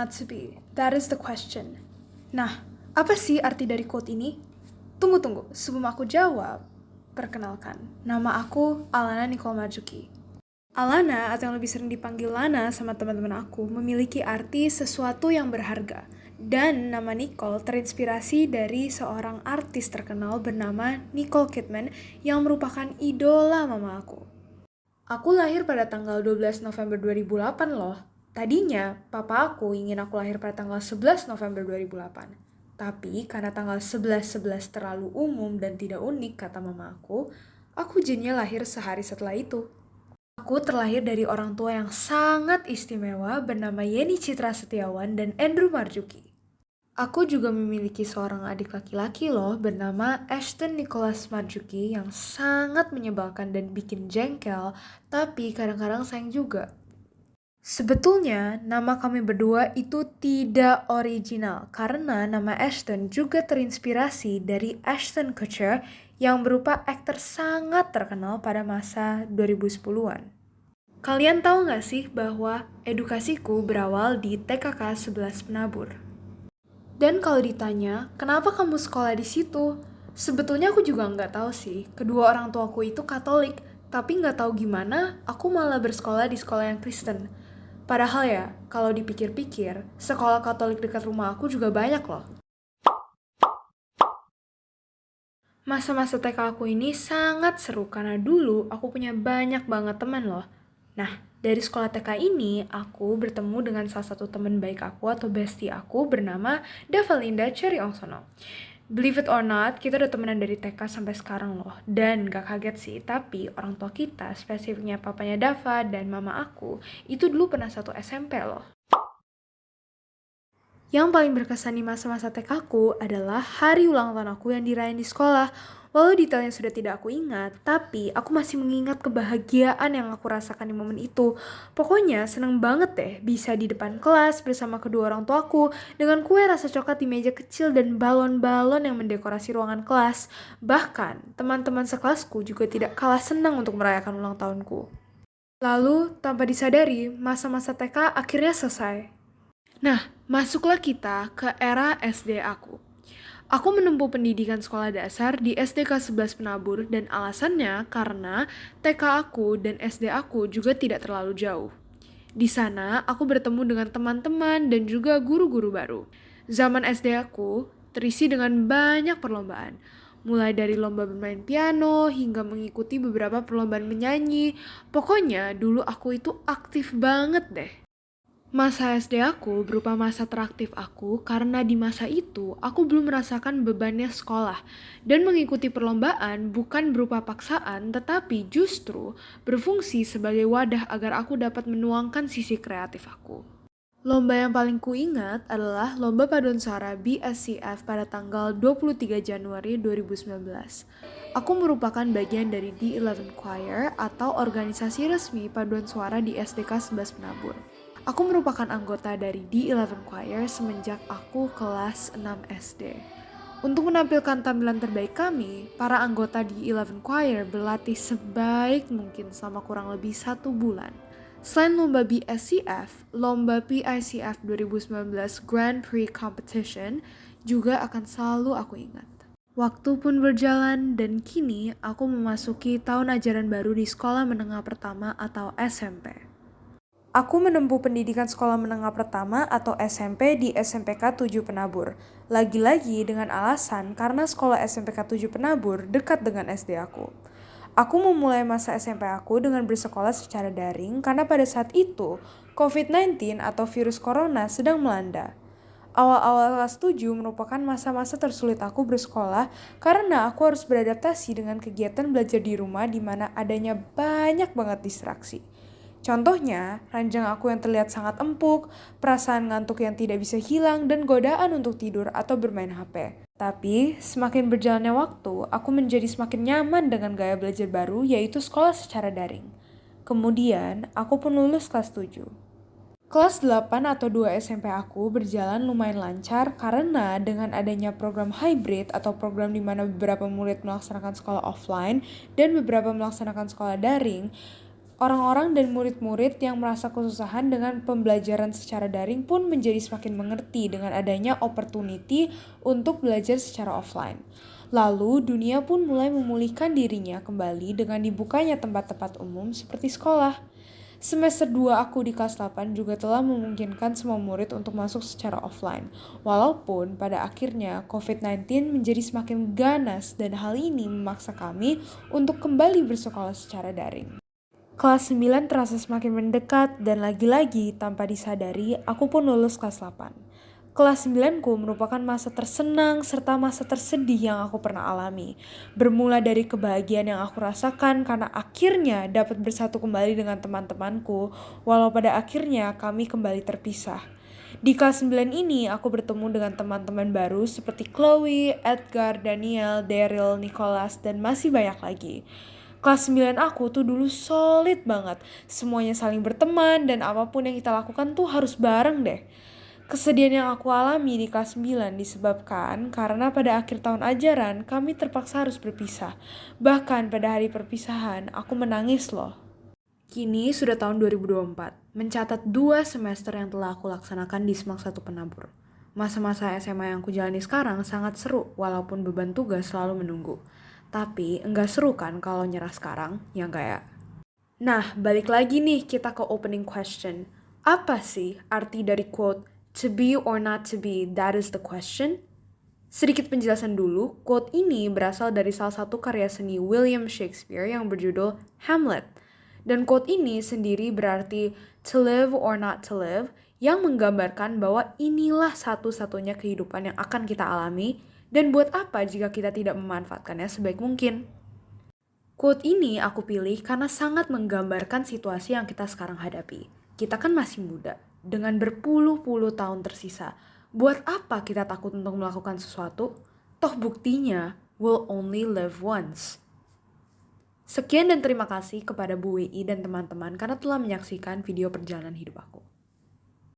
not to be? That is the question. Nah, apa sih arti dari quote ini? Tunggu, sebelum aku jawab, perkenalkan, nama aku Alana Nicole Marzuki. Alana, atau yang lebih sering dipanggil Lana sama teman-teman aku, memiliki arti sesuatu yang berharga. Dan nama Nicole terinspirasi dari seorang artis terkenal bernama Nicole Kidman yang merupakan idola mama aku. Aku lahir pada tanggal 12 November 2008 loh. Tadinya, papa aku ingin aku lahir pada tanggal 11 November 2008. Tapi karena tanggal 11-11 terlalu umum dan tidak unik kata mama aku jadinya lahir sehari setelah itu. Aku terlahir dari orang tua yang sangat istimewa bernama Yeni Citra Setiawan dan Andrew Marzuki. Aku juga memiliki seorang adik laki-laki loh bernama Ashton Nicholas Marzuki yang sangat menyebalkan dan bikin jengkel, tapi kadang-kadang sayang juga. Sebetulnya, nama kami berdua itu tidak original karena nama Ashton juga terinspirasi dari Ashton Kutcher yang berupa aktor sangat terkenal pada masa 2010-an. Kalian tahu nggak sih bahwa edukasiku berawal di TKK 11 Penabur? Dan kalau ditanya, kenapa kamu sekolah di situ? Sebetulnya aku juga nggak tahu sih. Kedua orang tuaku itu Katolik, tapi nggak tahu gimana aku malah bersekolah di sekolah yang Kristen. Padahal ya, kalau dipikir-pikir, sekolah Katolik dekat rumah aku juga banyak loh. Masa-masa TK aku ini sangat seru karena dulu aku punya banyak banget teman loh. Nah, dari sekolah TK ini, aku bertemu dengan salah satu teman baik aku atau bestie aku bernama Davalinda Cherryongsono. Believe it or not, kita udah temenan dari TK sampai sekarang loh. Dan gak kaget sih, tapi orang tua kita, spesifiknya papanya Dava dan mama aku, itu dulu pernah satu SMP loh. Yang paling berkesan di masa-masa TK aku adalah hari ulang tahun aku yang dirayain di sekolah. Walau detailnya sudah tidak aku ingat, tapi aku masih mengingat kebahagiaan yang aku rasakan di momen itu. Pokoknya seneng banget deh bisa di depan kelas bersama kedua orang tuaku dengan kue rasa coklat di meja kecil dan balon-balon yang mendekorasi ruangan kelas. Bahkan, teman-teman sekelasku juga tidak kalah senang untuk merayakan ulang tahunku. Lalu, tanpa disadari, masa-masa TK akhirnya selesai. Nah, masuklah kita ke era SD aku. Aku menempuh pendidikan sekolah dasar di SDK 11 Penabur dan alasannya karena TK aku dan SD aku juga tidak terlalu jauh. Di sana, aku bertemu dengan teman-teman dan juga guru-guru baru. Zaman SD aku terisi dengan banyak perlombaan. Mulai dari lomba bermain piano hingga mengikuti beberapa perlombaan menyanyi. Pokoknya dulu aku itu aktif banget deh. Masa SD aku berupa masa teraktif aku karena di masa itu aku belum merasakan bebannya sekolah dan mengikuti perlombaan bukan berupa paksaan tetapi justru berfungsi sebagai wadah agar aku dapat menuangkan sisi kreatif aku. Lomba yang paling kuingat adalah Lomba Paduan Suara BSCF pada tanggal 23 Januari 2019. Aku merupakan bagian dari D11 Choir atau organisasi resmi paduan suara di SDK 11 Penabur. Aku merupakan anggota dari D11 Choir semenjak aku kelas 6 SD. Untuk menampilkan tampilan terbaik kami, para anggota D11 Choir berlatih sebaik mungkin selama kurang lebih 1 bulan. Selain lomba BSCF, lomba PICF 2019 Grand Prix Competition juga akan selalu aku ingat. Waktu pun berjalan dan kini aku memasuki tahun ajaran baru di sekolah menengah pertama atau SMP. Aku menempuh pendidikan sekolah menengah pertama atau SMP di SMPK 7 Penabur. Lagi-lagi dengan alasan karena sekolah SMPK 7 Penabur dekat dengan SD aku. Aku memulai masa SMP aku dengan bersekolah secara daring karena pada saat itu COVID-19 atau virus corona sedang melanda. Awal-awal kelas 7 merupakan masa-masa tersulit aku bersekolah karena aku harus beradaptasi dengan kegiatan belajar di rumah di mana adanya banyak banget distraksi. Contohnya, ranjang aku yang terlihat sangat empuk, perasaan ngantuk yang tidak bisa hilang, dan godaan untuk tidur atau bermain HP. Tapi, semakin berjalannya waktu, aku menjadi semakin nyaman dengan gaya belajar baru, yaitu sekolah secara daring. Kemudian, aku pun lulus kelas 7. Kelas 8 atau 2 SMP aku berjalan lumayan lancar karena dengan adanya program hybrid atau program di mana beberapa murid melaksanakan sekolah offline dan beberapa melaksanakan sekolah daring, Orang-orang dan murid-murid yang merasa kesusahan dengan pembelajaran secara daring pun menjadi semakin mengerti dengan adanya opportunity untuk belajar secara offline. Lalu, dunia pun mulai memulihkan dirinya kembali dengan dibukanya tempat-tempat umum seperti sekolah. Semester 2 aku di kelas 8 juga telah memungkinkan semua murid untuk masuk secara offline. Walaupun pada akhirnya COVID-19 menjadi semakin ganas dan hal ini memaksa kami untuk kembali bersekolah secara daring. Kelas 9 terasa semakin mendekat dan lagi-lagi tanpa disadari aku pun lulus kelas 8. Kelas 9 ku merupakan masa tersenang serta masa tersedih yang aku pernah alami. Bermula dari kebahagiaan yang aku rasakan karena akhirnya dapat bersatu kembali dengan teman-temanku, walau pada akhirnya kami kembali terpisah. Di kelas 9 ini aku bertemu dengan teman-teman baru seperti Chloe, Edgar, Daniel, Daryl, Nicholas, dan masih banyak lagi. Kelas 9 aku tuh dulu solid banget. Semuanya saling berteman dan apapun yang kita lakukan tuh harus bareng deh. Kesedihan yang aku alami di kelas 9 disebabkan karena pada akhir tahun ajaran kami terpaksa harus berpisah. Bahkan pada hari perpisahan aku menangis loh. Kini sudah tahun 2024, mencatat 2 semester yang telah aku laksanakan di SMAK 1 Penabur. Masa-masa SMA yang aku jalani sekarang sangat seru walaupun beban tugas selalu menunggu. Tapi enggak seru kan kalau nyerah sekarang, yang kayak. Nah, balik lagi nih kita ke opening question. Apa sih arti dari quote, "To be or not to be, that is the question"? Sedikit penjelasan dulu, quote ini berasal dari salah satu karya seni William Shakespeare yang berjudul Hamlet. Dan quote ini sendiri berarti to live or not to live, yang menggambarkan bahwa inilah satu-satunya kehidupan yang akan kita alami, dan buat apa jika kita tidak memanfaatkannya sebaik mungkin. Quote ini aku pilih karena sangat menggambarkan situasi yang kita sekarang hadapi. Kita kan masih muda, dengan berpuluh-puluh tahun tersisa. Buat apa kita takut untuk melakukan sesuatu? Toh buktinya, we'll only live once. Sekian dan terima kasih kepada Bu WI dan teman-teman karena telah menyaksikan video perjalanan hidup aku.